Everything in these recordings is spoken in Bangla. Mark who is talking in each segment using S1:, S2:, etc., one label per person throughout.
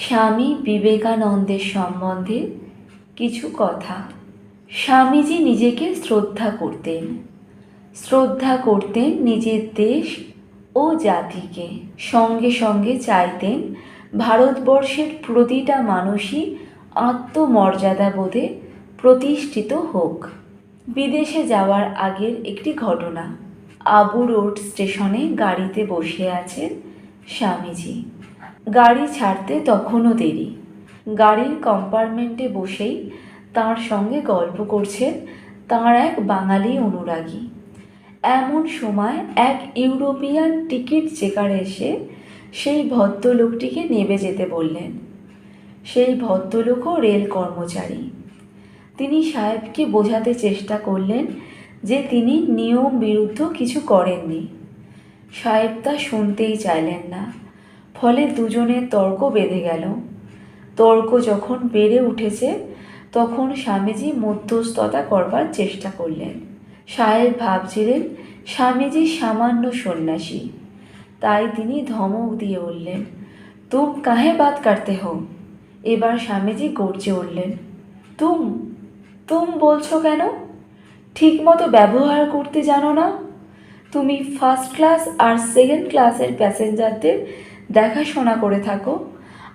S1: স্বামী বিবেকানন্দের সম্বন্ধে কিছু কথা। স্বামীজি নিজেকে শ্রদ্ধা করতেন নিজের দেশ ও জাতিকে। সঙ্গে সঙ্গে চাইতেন ভারতবর্ষের প্রতিটা মানুষই আত্মমর্যাদাবোধে প্রতিষ্ঠিত হোক। বিদেশে যাওয়ার আগের একটি ঘটনা। আবু রোড স্টেশনে গাড়িতে বসে আছেন স্বামীজি। গাড়ি ছাড়তে তখনও দেরি। গাড়ির কম্পার্টমেন্টে বসেই তাঁর সঙ্গে গল্প করছেন তাঁর এক বাঙালি অনুরাগী। এমন সময় এক ইউরোপিয়ান টিকিট চেকার এসে সেই ভদ্রলোকটিকে নেমে যেতে বললেন। সেই ভদ্রলোকও রেল কর্মচারী। তিনি সাহেবকে বোঝাতে চেষ্টা করলেন যে তিনি নিয়ম বিরুদ্ধ কিছু করেননি। সাহেব তা শুনতেই চাইলেন না। ফলে দুজনের তর্ক বেঁধে গেল। তর্ক যখন বেড়ে উঠেছে তখন স্বামীজি মধ্যস্থতা করবার চেষ্টা করলেন। সাহেব ভাবছিলেন স্বামীজি সামান্য সন্ন্যাসী, তাই তিনি ধমক দিয়ে উঠলেন, তুম কাহে বাত করতে হো। এবার স্বামীজি গর্জে উঠলেন, তুম তুম বলছো কেন? ঠিকমতো ব্যবহার করতে জানো না? তুমি ফার্স্ট ক্লাস আর সেকেন্ড ক্লাসের প্যাসেঞ্জারদের দেখাশোনা করে থাকো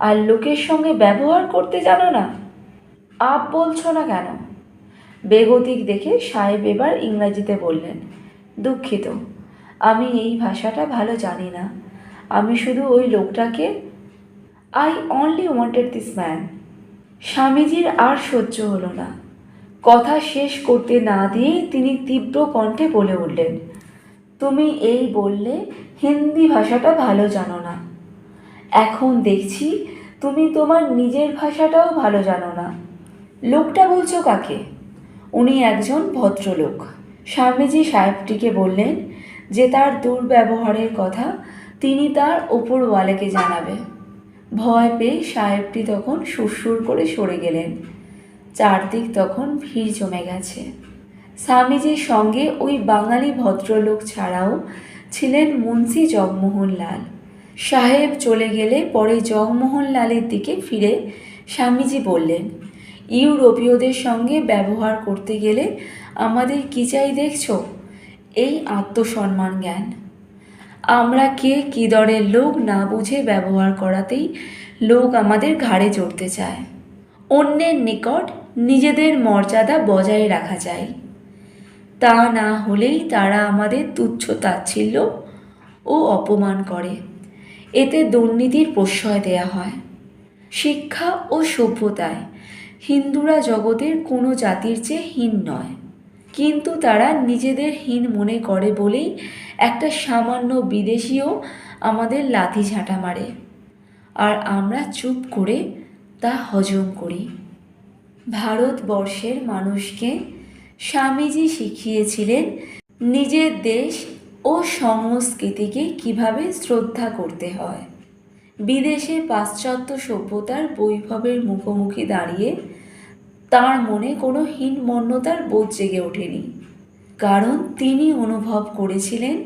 S1: আর লোকের সঙ্গে ব্যবহার করতে জানো না? আপ বলছো না কেন? বেগতিক দেখে সাহেব এবার ইংরাজিতে বললেন, দুঃখিত, আমি এই ভাষাটা ভালো জানি না। আমি শুধু ওই লোকটাকে I only wanted this man. স্বামীজির আর সহ্য হলো না। কথা শেষ করতে না দিয়ে তিনি তীব্র কণ্ঠে বলে উঠলেন, তুমি এই বললে হিন্দি ভাষাটা ভালো জানো না। এখন দেখছি তুমি তোমার নিজের ভাষাটাও ভালো জানো না। লোকটা বলছো কাকে? উনি একজন ভদ্রলোক। স্বামীজি সাহেবটিকে বললেন যে তার দুর্ব্যবহারের কথা তিনি তার ওপরওয়ালাকে জানাবে। ভয় পেয়ে সাহেবটি তখন সুরসুর করে সরে গেলেন। চারদিক তখন ভিড় জমে গেছে। স্বামীজির সঙ্গে ওই বাঙালি ভদ্রলোক ছাড়াও ছিলেন মুন্সি জগমোহন লাল। সাহেব চলে গেলে পরে জগমোহন লালের দিকে ফিরে স্বামীজি বললেন, ইউরোপীয়দের সঙ্গে ব্যবহার করতে গেলে আমাদের কী চাই দেখছো? এই আত্মসম্মান জ্ঞান। আমরা কে কী দরের লোক না বুঝে ব্যবহার করাতেই লোক আমাদের ঘাড়ে চড়তে চায়। অন্যের নিকট নিজেদের মর্যাদা বজায় রাখা যায়। তা না হলেই তারা আমাদের তুচ্ছ তাচ্ছিল্য ও অপমান করে। এতে দুর্নীতির প্রশ্রয় দেয়া হয়। শিক্ষা ও সভ্যতায় হিন্দুরা জগতের কোনো জাতির চেয়ে হীন নয়, কিন্তু তারা নিজেদের হীন মনে করে বলেই একটা সামান্য বিদেশিও আমাদের লাথি ঝাঁটা মারে, আর আমরা চুপ করে তা হজম করি। ভারতবর্ষের মানুষকে স্বামীজি শিখিয়েছিলেন নিজের দেশ ও সংস্কৃতিকে কিভাবে শ্রদ্ধা করতে হয়। বিদেশে পাশ্চাত্য সভ্যতার বৈভবের মুখোমুখি দাঁড়িয়ে তার মনে কোনো হীনমন্যতার বোধ জেগে ওঠেনি, কারণ তিনি অনুভব করেছিলেন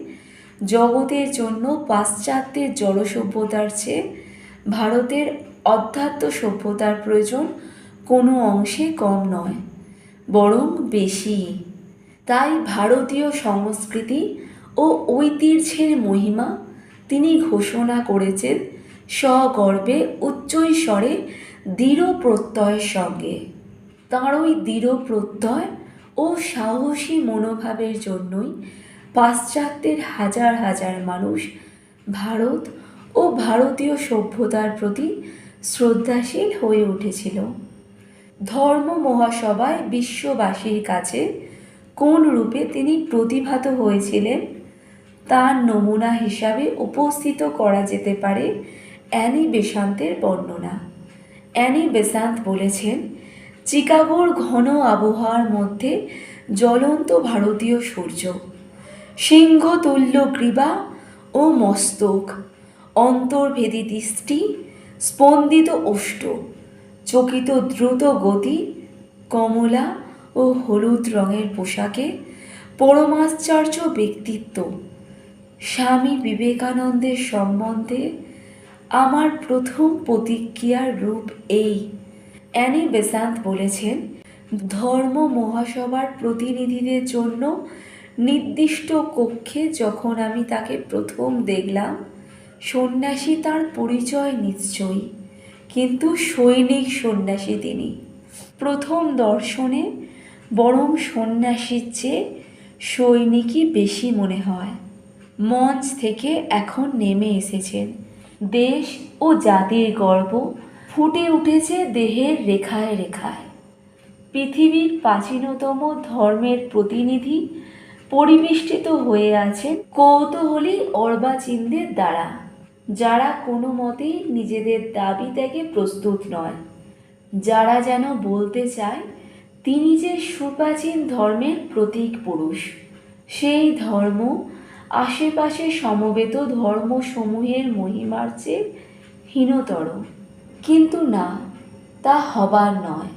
S1: জগতের জন্য পাশ্চাত্যের জড় সভ্যতার চেয়ে ভারতের অধ্যাত্ম সভ্যতার প্রয়োজন কোনো অংশে কম নয়, বরং বেশি। তাই ভারতীয় সংস্কৃতি ও ঐতিহ্যের মহিমা তিনি ঘোষণা করেছেন সগর্বে উচ্চৈঃস্বরে দৃঢ় প্রত্যয়ের সঙ্গে। তাঁর ওই দৃঢ় প্রত্যয় ও সাহসী মনোভাবের জন্যই পাশ্চাত্যের হাজার হাজার মানুষ ভারত ও ভারতীয় সভ্যতার প্রতি শ্রদ্ধাশীল হয়ে উঠেছিল। ধর্ম মহাসভায় বিশ্ববাসীর কাছে কোন রূপে তিনি প্রতিভাত হয়েছিলেন তার নমুনা হিসাবে উপস্থিত করা যেতে পারে অ্যানি বেসান্তের বর্ণনা। অ্যানি বেসান্ত বলেছেন, চিকাগোর ঘন আবহাওয়ার মধ্যে জ্বলন্ত ভারতীয় সূর্য, সিংহতুল্য গ্রীবা ও মস্তক, অন্তর্ভেদী দৃষ্টি, স্পন্দিত ওষ্ঠ, চকিত দ্রুত গতি, কমলা ও হলুদ রঙের পোশাকে পরমাশ্চর্য ব্যক্তিত্ব। স্বামী বিবেকানন্দের সম্বন্ধে আমার প্রথম প্রতিক্রিয়ার রূপ এই। অ্যানি বেসান্ত বলেছেন, ধর্ম মহাসভার প্রতিনিধিদের জন্য নির্দিষ্ট কক্ষে যখন আমি তাকে প্রথম দেখলাম, সন্ন্যাসী তার পরিচয় নিশ্চয়ই, কিন্তু সৈনিক সন্ন্যাসী তিনি। প্রথম দর্শনে বরং সন্ন্যাসীর চেয়ে সৈনিকই বেশি মনে হয়। মঞ্চ থেকে এখন নেমে এসেছেন। দেশ ও জাতির গর্ব ফুটে উঠেছে দেহের রেখায় রেখায়। পৃথিবীর প্রাচীনতম ধর্মের প্রতিনিধি পরিবেষ্টিত হয়ে আছেন কৌতূহলী অর্বাচীনদের দ্বারা, যারা কোনো মতেই নিজেদের দাবি ত্যাগে প্রস্তুত নয়, যারা যেন বলতে চায় তিনি যে সুপ্রাচীন ধর্মের প্রতীক পুরুষ। সেই ধর্ম আশেপাশে সমবেত ধর্মসমূহের মহিমার চেয়ে হীনতর। কিন্তু না, তা হবার নয়।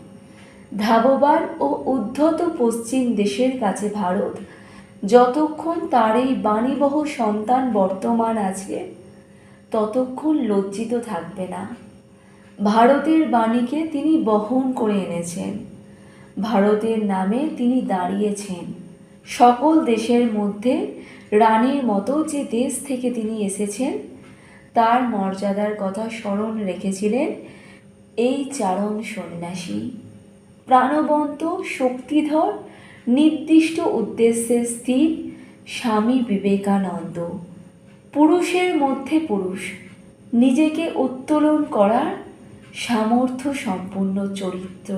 S1: ধাবমান ও উদ্ধত পশ্চিম দেশের কাছে ভারত যতক্ষণ তার এই বাণীবহ সন্তান বর্তমান আছে, ততক্ষণ লজ্জিত থাকবে না। ভারতের বাণীকে তিনি বহন করে এনেছেন, ভারতের নামে তিনি দাঁড়িয়েছেন। সকল দেশের মধ্যে রানীর মতো যে দেশ থেকে তিনি এসেছেন, তার মর্যাদার কথা স্মরণ রেখেছিলেন এই চারণ সন্ন্যাসী। প্রাণবন্ত, শক্তিধর, নির্দিষ্ট উদ্দেশ্যে স্থির স্বামী বিবেকানন্দ। পুরুষের মধ্যে পুরুষ, নিজেকে উত্তোলন করার সামর্থ্য সম্পন্ন চরিত্র।